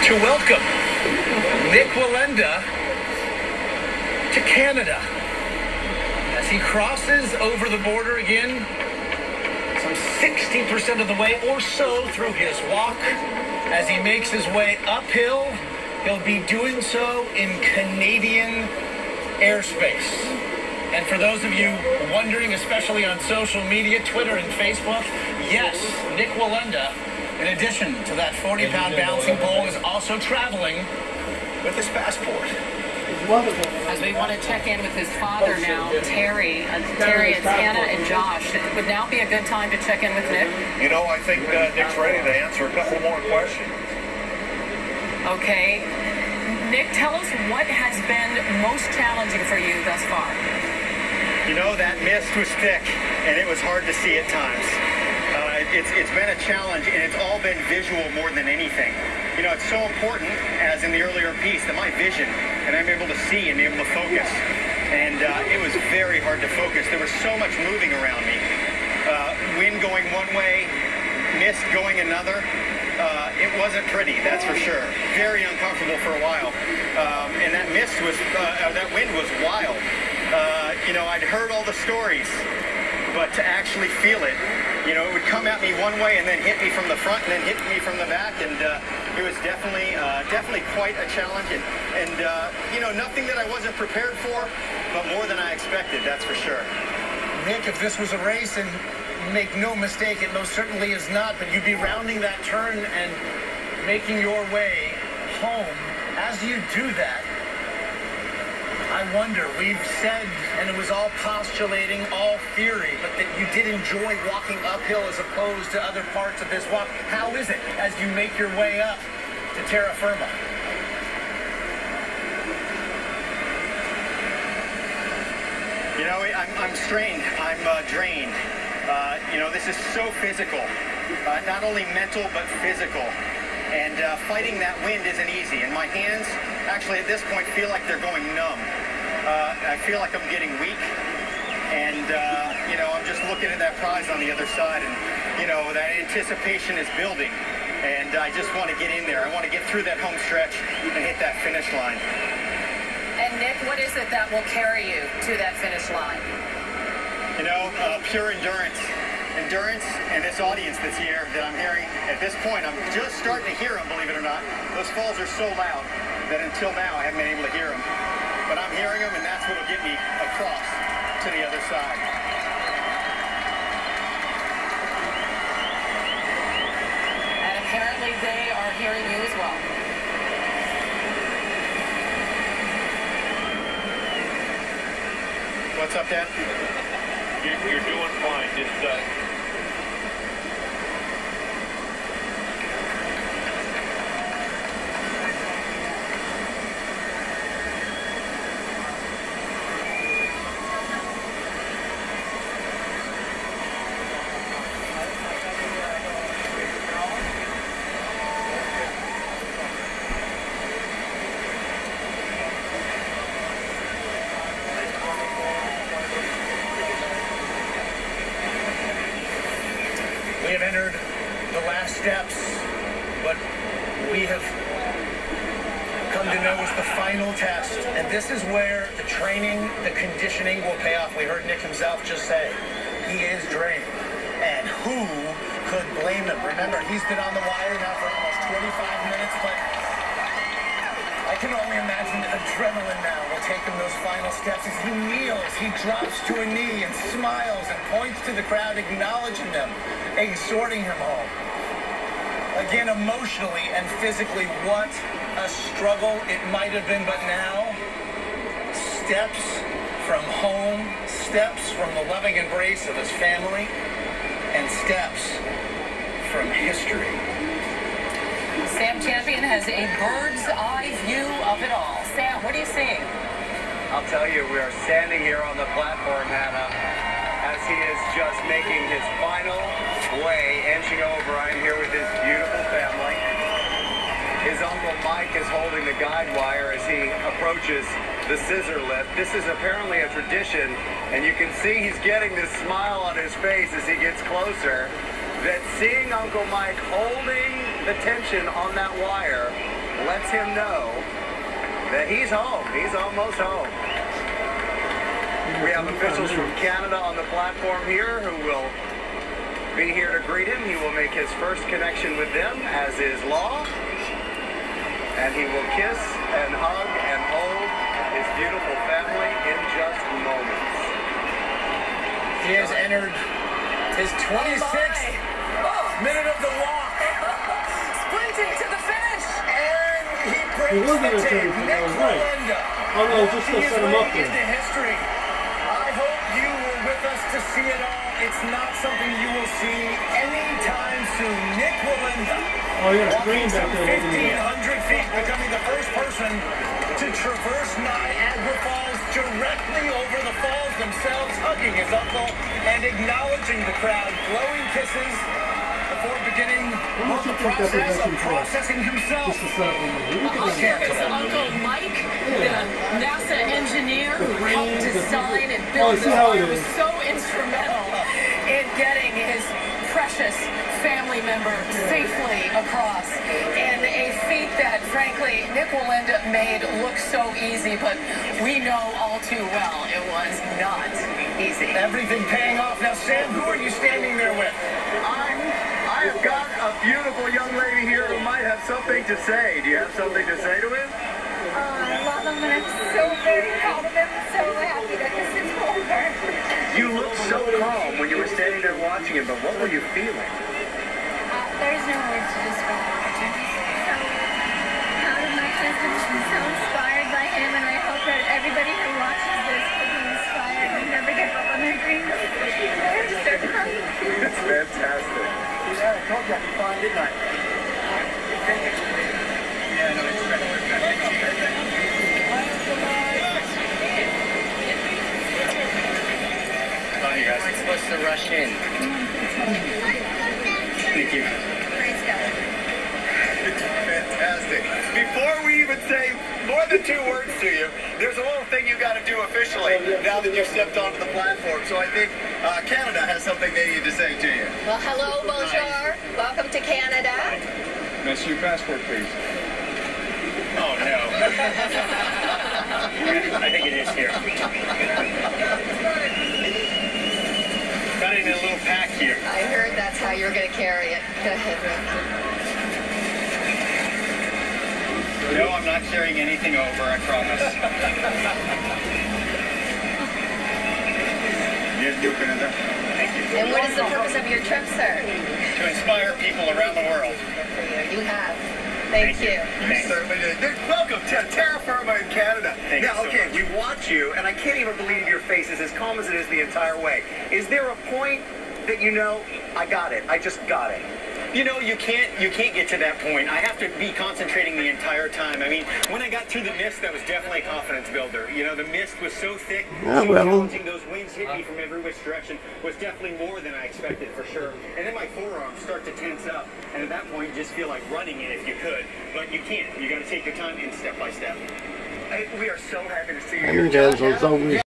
to welcome Nick Wallenda to Canada as he crosses over the border again, some 60% of the way or so through his walk. As he makes his way uphill, he'll be doing so in Canadian airspace. And for those of you wondering, especially on social media, Twitter and Facebook, yes, Nick Wallenda, in addition to that 40-pound balancing pole, is also traveling with his passport. As we want to check in with his father now, Terry. Terry, it's Hannah and Josh. It would now be a good time to check in with Nick? You know, I think Nick's ready to answer a couple more questions. Okay. Nick, tell us what has been most challenging for you thus far. You know, that mist was thick, and it was hard to see at times. It's been a challenge, and it's all been visual more than anything. You know, it's so important, as in the earlier piece, that my vision, and I'm able to see and be able to focus. And it was very hard to focus. There was so much moving around me. Wind going one way, mist going another. It wasn't pretty, that's for sure. Very uncomfortable for a while. And that mist was, that wind was wild. You know, I'd heard all the stories, but to actually feel it, you know, it would come at me one way and then hit me from the front and then hit me from the back, and it was definitely quite a challenge, and you know, nothing that I wasn't prepared for, but more than I expected, that's for sure. Nick, if this was a race, and make no mistake, it most certainly is not, but you'd be rounding that turn and making your way home. As you do that, I wonder, we've said, and it was all postulating, all theory, but that you did enjoy walking uphill as opposed to other parts of this walk. How is it as you make your way up to terra firma? You know, I'm strained, I'm drained. You know, this is so physical, not only mental, but physical. And fighting that wind isn't easy. And my hands, actually at this point, feel like they're going numb. I feel like I'm getting weak. And, you know, I'm just looking at that prize on the other side. And, you know, that anticipation is building. And I just want to get in there. I want to get through that home stretch and hit that finish line. And Nick, what is it that will carry you to that finish line? You know, pure endurance. Endurance, and this audience that's here that I'm hearing at this point, I'm just starting to hear them, believe it or not. Those falls are so loud that until now I haven't been able to hear them. But I'm hearing them, and that's what will get me across to the other side. And apparently they are hearing you as well. What's up, Dan? You're doing fine. Just We have entered the last steps, what we have come to know is the final test. And this is where the training, the conditioning will pay off. We heard Nick himself just say he is drained. And who could blame him? Remember, he's been on the wire now for almost 25 minutes, but I can only imagine adrenaline now will take him those final steps. As he kneels, he drops to a knee and smiles and points to the crowd, acknowledging them, exhorting him home. Again, emotionally and physically, what a struggle it might have been, but now, steps from home, steps from the loving embrace of his family, and steps from history. Sam Champion has a bird's eye view of it all. Sam, what are you seeing? I'll tell you, we are standing here on the platform, Hannah, as he is just making his final way, inching over. I'm here with his beautiful family. His Uncle Mike is holding the guide wire as he approaches the scissor lift. This is apparently a tradition, and you can see he's getting this smile on his face as he gets closer, that seeing Uncle Mike holding the tension on that wire lets him know that he's home. He's almost home. We have officials from Canada on the platform here who will be here to greet him. He will make his first connection with them, as is law. And he will kiss and hug and hold his beautiful family in just moments. He has entered his 26th minute of the walk. Sprinting to the finish. And he breaks wasn't the a tape. turn, Nick I was right. Wallenda. Oh no, just to set him up Into there. history. I hope you were with us to see it all. It's not something you will see anytime soon. Nick Wallenda. Oh yeah, Walking screen back some there. 1,500 feet, becoming the first person to traverse Niagara Falls directly over the falls themselves, hugging his uncle and acknowledging the crowd, blowing kisses before beginning much the you think that process of possession cost? processing himself. Just to set up His uncle Mike, the NASA engineer who helped design and build the fire, was so instrumental in getting his precious family member safely across in a feat that, frankly, Nick Wallenda made look so easy, but we know all too well it was not easy. Everything paying off. Now, Sam, who are you standing there with? I have got a beautiful young lady here who might have something to say. Do you have something to say to him? I love him and I'm so very proud of him. So happy that this is over. You looked so calm when you were standing there watching him, but what were you feeling? There's no words to describe it. I'm so proud of my husband and so inspired by him, and I hope that everybody who watches this will be inspired and never give up on their dreams. I just start crying. It's fantastic. Yeah, I told you I'd be fine, didn't I? Yeah, no, it's Hi, guys. I'm supposed to rush in. Thank you. Praise God. Fantastic. Before we even say more than 2 words to you, there's a little thing you got to do officially now that you've stepped onto the platform. So I think Canada has something they need to say to you. Well, hello, bonjour. Welcome to Canada. That's your passport, please. Oh, no. I think it is here. Got it in a little pack here. I heard that's how you're going to carry it. Go ahead, Rick. No, I'm not carrying anything over, I promise. Yes, you Canada. Thank you. And what is the purpose of your trip, sir? To inspire people around the world. You have. Thank you. You certainly did. Welcome to Terra Firma in Canada. Now, okay, we watch you, and I can't even believe your face is as calm as it is the entire way. Is there a point that you know, I got it, I just got it? You know, you can't get to that point. I have to be concentrating the entire time. I mean, when I got through the mist, that was definitely a confidence builder. You know, the mist was so thick, so challenging. Those winds hit me from every which direction was definitely more than I expected, for sure. And then my forearms start to tense up, and at that point, you just feel like running it if you could. But you can't. You got to take your time in step by step. We are so happy to see you.